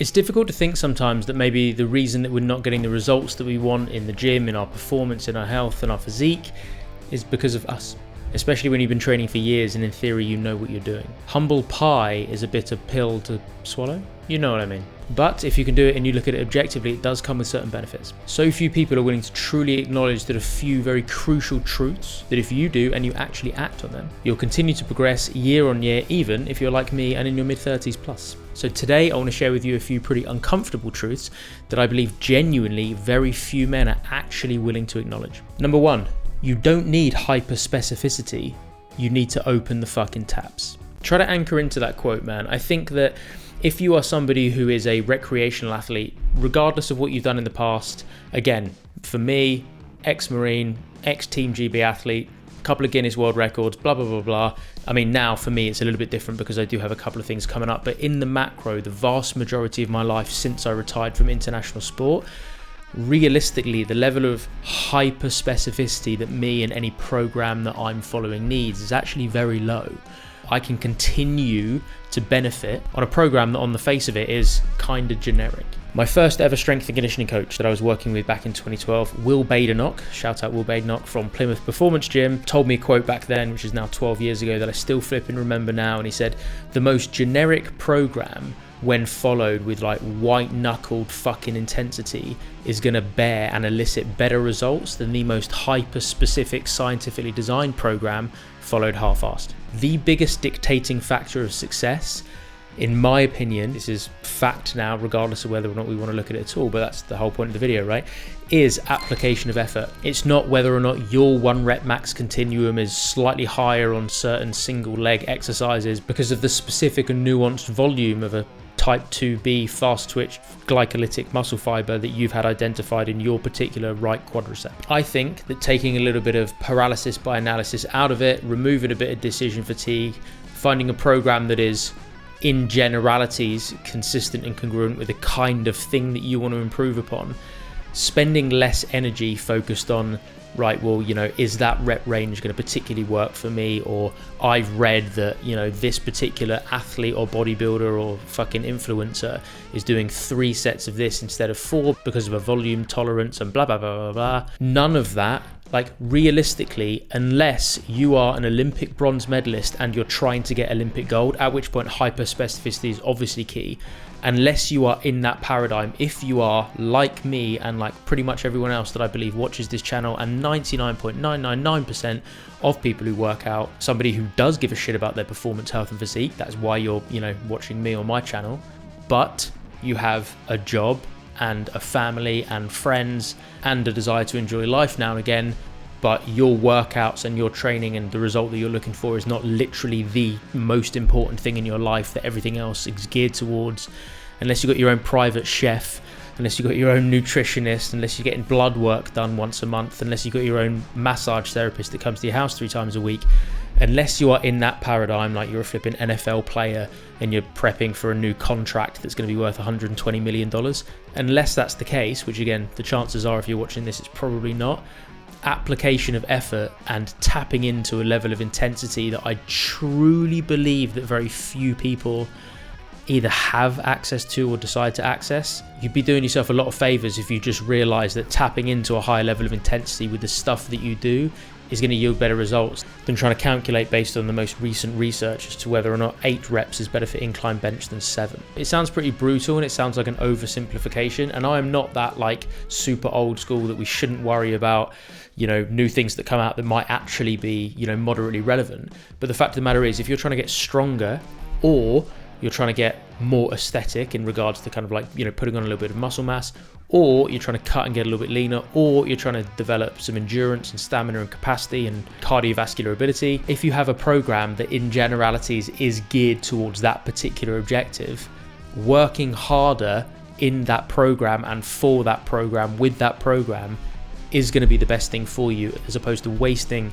It's difficult to think sometimes that maybe the reason that we're not getting the results that we want in the gym, in our performance, in our health and our physique is because of us. Especially when you've been training for years and in theory you know what you're doing. Humble pie is a bitter pill to swallow. You know what I mean. But if you can do it and you look at it objectively, it does come with certain benefits. So few people are willing to truly acknowledge that a few very crucial truths that if you do and you actually act on them, you'll continue to progress year on year, even if you're like me and in your mid-30s plus. So today I want to share with you a few pretty uncomfortable truths that I believe genuinely very few men are actually willing to acknowledge. Number one, you don't need hyper specificity. You need to open the fucking taps. Try to anchor into that quote, man. I think that if you are somebody who is a recreational athlete, regardless of what you've done in the past, again, for me, ex-Marine, ex-Team GB athlete, a couple of Guinness World Records, blah, blah, blah, blah. I mean, now for me, it's a little bit different because I do have a couple of things coming up, but in the macro, the vast majority of my life since I retired from international sport, realistically, the level of hyper specificity that me and any program that I'm following needs is actually very low. I can continue to benefit on a program that on the face of it is kind of generic. My first ever strength and conditioning coach that I was working with back in 2012, Will Badenoch, shout out Will Badenoch from Plymouth Performance Gym, told me a quote back then, which is now 12 years ago, that I still flipping remember now. And he said, the most generic program when followed with like white knuckled fucking intensity is going to bear and elicit better results than the most hyper specific scientifically designed program followed half-assed. The biggest dictating factor of success, in my opinion, this is fact now regardless of whether or not we want to look at it at all, but that's the whole point of the video, right, is application of effort. It's not whether or not your 1 rep max continuum is slightly higher on certain single leg exercises because of the specific and nuanced volume of a type 2B fast twitch glycolytic muscle fiber that you've had identified in your particular right quadricep. I think that taking a little bit of paralysis by analysis out of it, removing a bit of decision fatigue, finding a program that is in generalities consistent and congruent with the kind of thing that you want to improve upon, spending less energy focused on, right, well, you know, is that rep range going to particularly work for me? Or I've read that, you know, this particular athlete or bodybuilder or fucking influencer is doing 3 sets of this instead of 4 because of a volume tolerance and blah, blah, blah, blah, blah. None of that. Like, realistically, unless you are an Olympic bronze medalist and you're trying to get Olympic gold, at which point hyper specificity is obviously key. Unless you are in that paradigm, if you are like me and like pretty much everyone else that I believe watches this channel, and 99.999% of people who work out, somebody who does give a shit about their performance, health and physique, that's why you're, you know, watching me on my channel, but you have a job and a family and friends and a desire to enjoy life now and again, but your workouts and your training and the result that you're looking for is not literally the most important thing in your life that everything else is geared towards, unless you've got your own private chef, unless you've got your own nutritionist, unless you're getting blood work done once a month, unless you've got your own massage therapist that comes to your house 3 times a week, unless you are in that paradigm, like you're a flipping NFL player and you're prepping for a new contract that's going to be worth $120 million, unless that's the case, which again, the chances are if you're watching this, it's probably not, application of effort and tapping into a level of intensity that I truly believe that very few people either have access to or decide to access. You'd be doing yourself a lot of favors if you just realize that tapping into a high level of intensity with the stuff that you do is going to yield better results than trying to calculate based on the most recent research as to whether or not 8 reps is better for incline bench than 7. It sounds pretty brutal and it sounds like an oversimplification, and I am not that like super old school that we shouldn't worry about, you know, new things that come out that might actually be, you know, moderately relevant. But the fact of the matter is, if you're trying to get stronger or you're trying to get more aesthetic in regards to kind of like, you know, putting on a little bit of muscle mass, or you're trying to cut and get a little bit leaner, or you're trying to develop some endurance and stamina and capacity and cardiovascular ability, if you have a program that in generalities is geared towards that particular objective, working harder in that program and for that program with that program is going to be the best thing for you, as opposed to wasting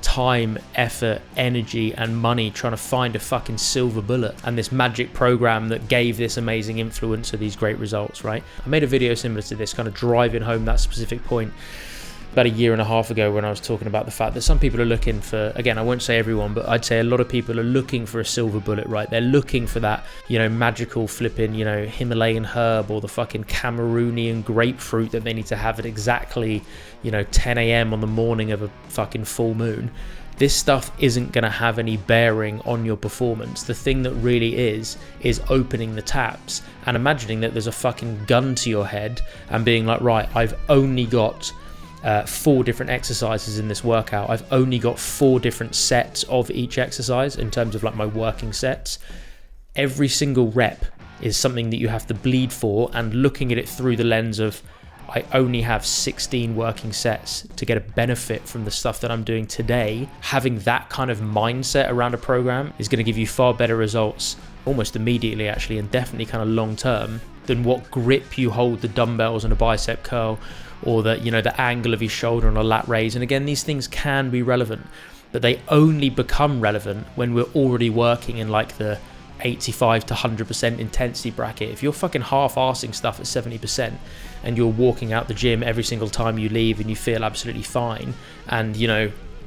time, effort, energy and money trying to find a fucking silver bullet and this magic program that gave this amazing influencer these great results, right? I made a video similar to this, kind of driving home that specific point. about a year and a half ago when I was talking about the fact that some people are looking for, again, I won't say everyone, but I'd say a lot of people are looking for a silver bullet, right? They're looking for that, magical flipping, Himalayan herb or the fucking Cameroonian grapefruit that they need to have at exactly, 10 a.m. on the morning of a fucking full moon. This stuff isn't going to have any bearing on your performance. The thing that really is opening the taps and imagining that there's a fucking gun to your head and being like, right, I've only got 4 different exercises in this workout. I've only got 4 different sets of each exercise in terms of like my working sets. Every single rep is something that you have to bleed for, and looking at it through the lens of, I only have 16 working sets to get a benefit from the stuff that I'm doing today. Having that kind of mindset around a program is going to give you far better results almost immediately, actually, and definitely kind of long term, than what grip you hold the dumbbells on a bicep curl, or the the angle of your shoulder on a lat raise. And again, these things can be relevant, but they only become relevant when we're already working in like the 85 to 100% intensity bracket. If you're fucking half-arsing stuff at 70% and you're walking out the gym every single time you leave and you feel absolutely fine, and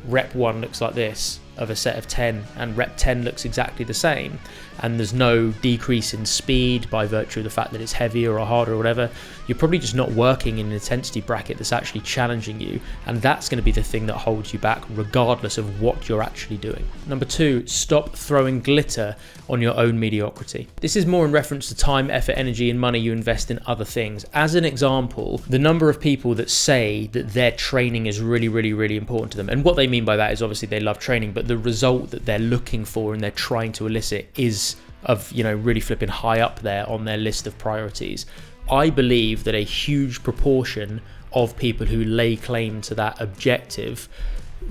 rep 1 looks like this of a set of 10 and rep 10 looks exactly the same, and there's no decrease in speed by virtue of the fact that it's heavier or harder or whatever, you're probably just not working in an intensity bracket that's actually challenging you, and that's going to be the thing that holds you back regardless of what you're actually doing. Number 2, stop throwing glitter on your own mediocrity. This is more in reference to time, effort, energy and money you invest in other things. As an example, the number of people that say that their training is really, really, really important to them, and what they mean by that is obviously they love training, but the result that they're looking for and they're trying to elicit is of really flipping high up there on their list of priorities. I believe that a huge proportion of people who lay claim to that objective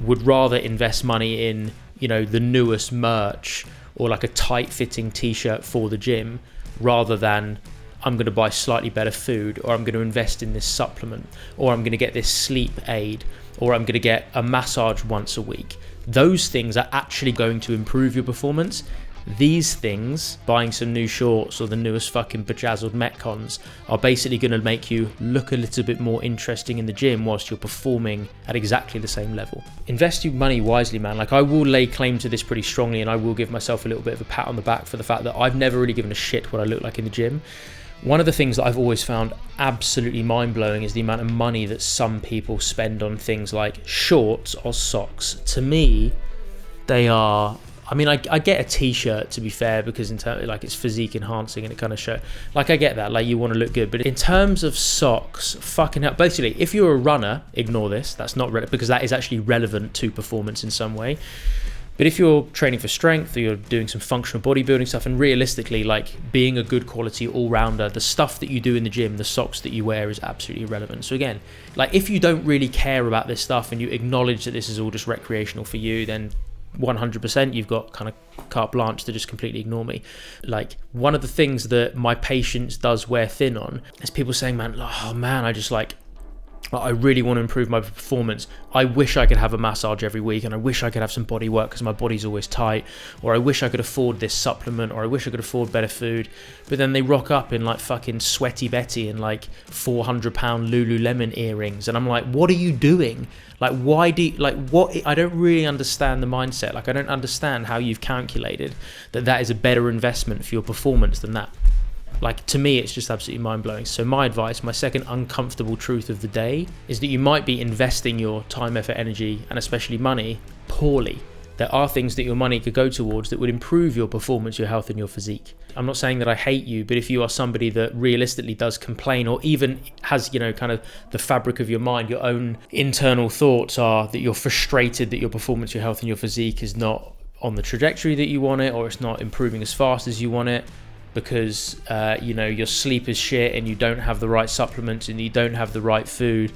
would rather invest money in the newest merch or like a tight fitting t-shirt for the gym, rather than I'm going to buy slightly better food, or I'm going to invest in this supplement, or I'm going to get this sleep aid, or I'm going to get a massage once a week. Those things are actually going to improve your performance. These things, buying some new shorts or the newest fucking bejazzled Metcons, are basically going to make you look a little bit more interesting in the gym whilst you're performing at exactly the same level. Invest your money wisely, man. Like, I will lay claim to this pretty strongly, and I will give myself a little bit of a pat on the back for the fact that I've never really given a shit what I look like in the gym. One of the things that I've always found absolutely mind-blowing is the amount of money that some people spend on things like shorts or socks. To me, they are... I get a t-shirt, to be fair, because in terms like it's physique enhancing and it kind of show, like I get that, like you want to look good, but in terms of socks, fucking hell, basically if you're a runner, ignore this, that's not because that is actually relevant to performance in some way. But if you're training for strength or you're doing some functional bodybuilding stuff, and realistically, like being a good quality all-rounder, the stuff that you do in the gym, the socks that you wear is absolutely irrelevant. So again, like if you don't really care about this stuff and you acknowledge that this is all just recreational for you, then 100% you've got kind of carte blanche to just completely ignore me. Like, one of the things that my patience does wear thin on is people saying, I really want to improve my performance. I wish I could have a massage every week, and I wish I could have some body work because my body's always tight, or I wish I could afford this supplement, or I wish I could afford better food. But then they rock up in like fucking Sweaty Betty and like 400-pound Lululemon earrings, and I'm like, what are you doing? Like, why do you, like, what? I don't really understand the mindset. Like, I don't understand how you've calculated that is a better investment for your performance than that. Like, to me, it's just absolutely mind-blowing. So my advice, my second uncomfortable truth of the day, is that you might be investing your time, effort, energy, and especially money poorly. There are things that your money could go towards that would improve your performance, your health, and your physique. I'm not saying that I hate you, but if you are somebody that realistically does complain, or even has, kind of the fabric of your mind, your own internal thoughts are that you're frustrated that your performance, your health, and your physique is not on the trajectory that you want it, or it's not improving as fast as you want it, because your sleep is shit and you don't have the right supplements and you don't have the right food,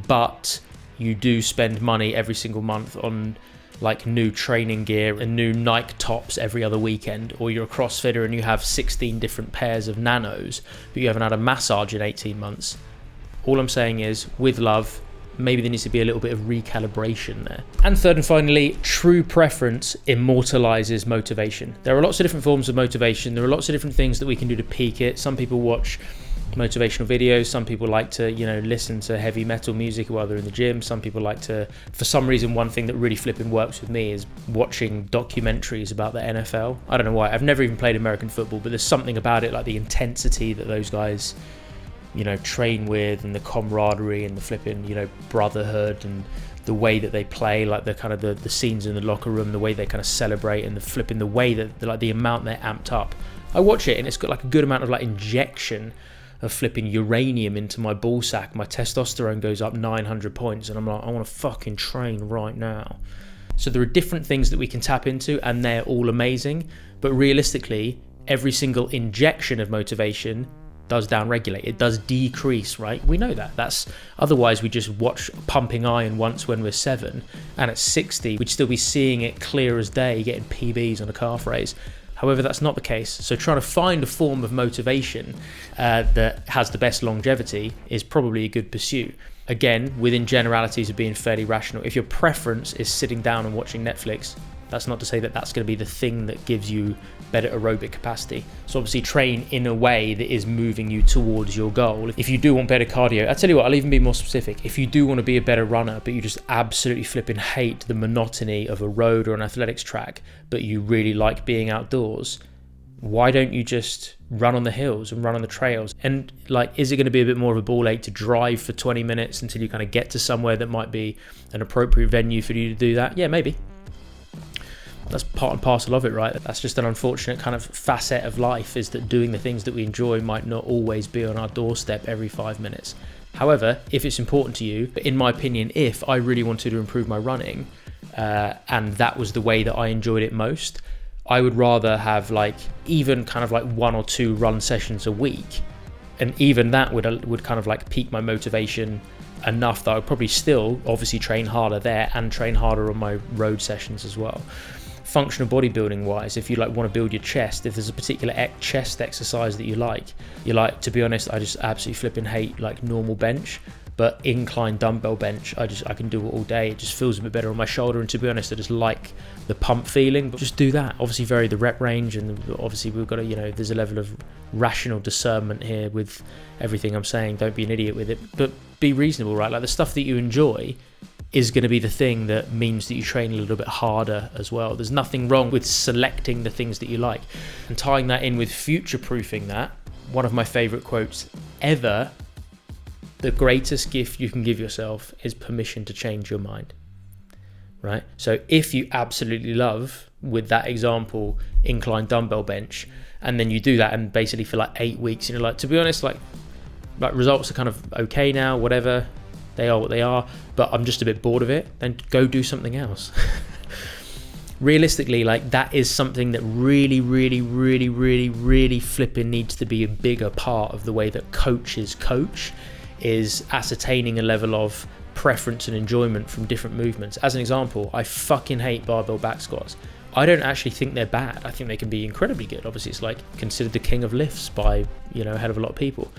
but you do spend money every single month on like new training gear and new Nike tops every other weekend, or you're a CrossFitter and you have 16 different pairs of nanos, but you haven't had a massage in 18 months. All I'm saying is, with love, maybe there needs to be a little bit of recalibration there. And third and finally, true preference immortalizes motivation. There are lots of different forms of motivation. There are lots of different things that we can do to peak it. Some people watch motivational videos. Some people like to, listen to heavy metal music while they're in the gym. Some people like to, for some reason, one thing that really flipping works with me is watching documentaries about the NFL. I don't know why. I've never even played American football, but there's something about it, like the intensity that those guys, train with, and the camaraderie and the flipping, brotherhood, and the way that they play, like the kind of the scenes in the locker room, the way they kind of celebrate, and the way that like the amount they're amped up. I watch it and it's got like a good amount of like injection of flipping uranium into my ball sack. My testosterone goes up 900 points and I'm like, I want to fucking train right now. So there are different things that we can tap into and they're all amazing, but realistically, every single injection of motivation does downregulate. It does decrease, right? We know that. That's otherwise we just watch Pumping Iron once when we're 7, and at 60 we'd still be seeing it clear as day, getting PBs on a calf raise. However, that's not the case. So trying to find a form of motivation that has the best longevity is probably a good pursuit. Again, within generalities of being fairly rational. If your preference is sitting down and watching Netflix, that's not to say that that's going to be the thing that gives you better aerobic capacity. So obviously train in a way that is moving you towards your goal. If you do want better cardio, I tell you what, I'll even be more specific. If you do want to be a better runner, but you just absolutely flipping hate the monotony of a road or an athletics track, but you really like being outdoors, why don't you just run on the hills and run on the trails? And like, is it going to be a bit more of a ball ache to drive for 20 minutes until you kind of get to somewhere that might be an appropriate venue for you to do that? Yeah, maybe. That's part and parcel of it, right? That's just an unfortunate kind of facet of life, is that doing the things that we enjoy might not always be on our doorstep every 5 minutes. However, if it's important to you, in my opinion, if I really wanted to improve my running, and that was the way that I enjoyed it most, I would rather have like even kind of like 1 or 2 run sessions a week. And even that would kind of like pique my motivation enough that I would probably still obviously train harder there and train harder on my road sessions as well. Functional bodybuilding wise, if you like want to build your chest, if there's a particular chest exercise that you like, to be honest, I just absolutely flipping hate like normal bench, but incline dumbbell bench, I can do it all day. It just feels a bit better on my shoulder, and to be honest, I just like the pump feeling. But just do that. Obviously vary the rep range, and obviously we've got to, there's a level of rational discernment here with everything I'm saying. Don't be an idiot with it, but be reasonable, right? Like the stuff that you enjoy is going to be the thing that means that you train a little bit harder as well. There's nothing wrong with selecting the things that you like and tying that in with future-proofing that. One of my favorite quotes ever: the greatest gift you can give yourself is permission to change your mind, right? So if you absolutely love, with that example, incline dumbbell bench, and then you do that and basically for like 8 weeks and you're like, to be honest, like results are kind of okay now, whatever, they are what they are, but I'm just a bit bored of it, then go do something else. Realistically, like that is something that really flipping needs to be a bigger part of the way that coaches coach, is ascertaining a level of preference and enjoyment from different movements. As an example, I fucking hate barbell back squats. I don't actually think they're bad. I think they can be incredibly good. Obviously, it's like considered the king of lifts by, a hell of a lot of people.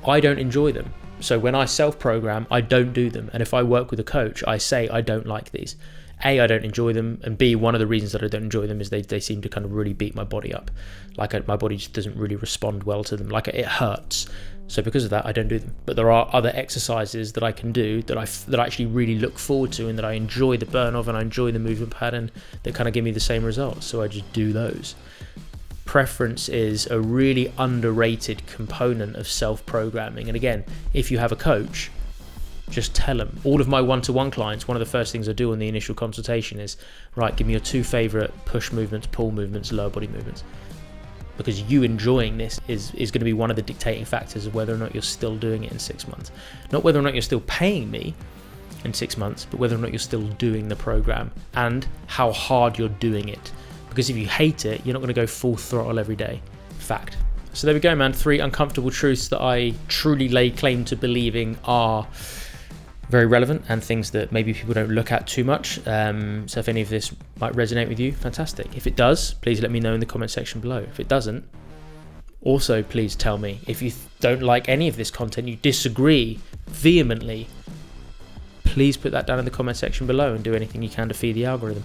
I don't enjoy them. So when I self-program, I don't do them. And if I work with a coach, I say I don't like these. A, I don't enjoy them, and B, one of the reasons that I don't enjoy them is they seem to kind of really beat my body up. Like my body just doesn't really respond well to them. Like it hurts. So because of that, I don't do them. But there are other exercises that I can do that I actually really look forward to and that I enjoy the burn of and I enjoy the movement pattern that kind of give me the same results. So I just do those. Preference is a really underrated component of self-programming. And again, if you have a coach, just tell them. All of my one-to-one clients, one of the first things I do in the initial consultation is, right, give me your 2 favorite push movements, pull movements, lower body movements. Because you enjoying this is going to be one of the dictating factors of whether or not you're still doing it in 6 months. Not whether or not you're still paying me in 6 months, but whether or not you're still doing the program and how hard you're doing it. Because if you hate it, you're not going to go full throttle every day. Fact. So there we go, man. 3 uncomfortable truths that I truly lay claim to believing are very relevant and things that maybe people don't look at too much. So if any of this might resonate with you, fantastic. If it does, please let me know in the comment section below. If it doesn't, also please tell me. If you don't like any of this content, you disagree vehemently, please put that down in the comment section below and do anything you can to feed the algorithm.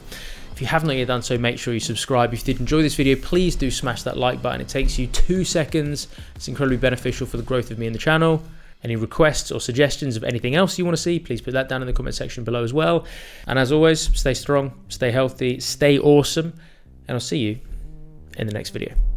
If you have not yet done so, make sure you subscribe. If you did enjoy this video, please do smash that like button. It takes you 2 seconds. It's incredibly beneficial for the growth of me and the channel. Any requests or suggestions of anything else you want to see, please put that down in the comment section below as well. And as always, stay strong, stay healthy, stay awesome, and I'll see you in the next video.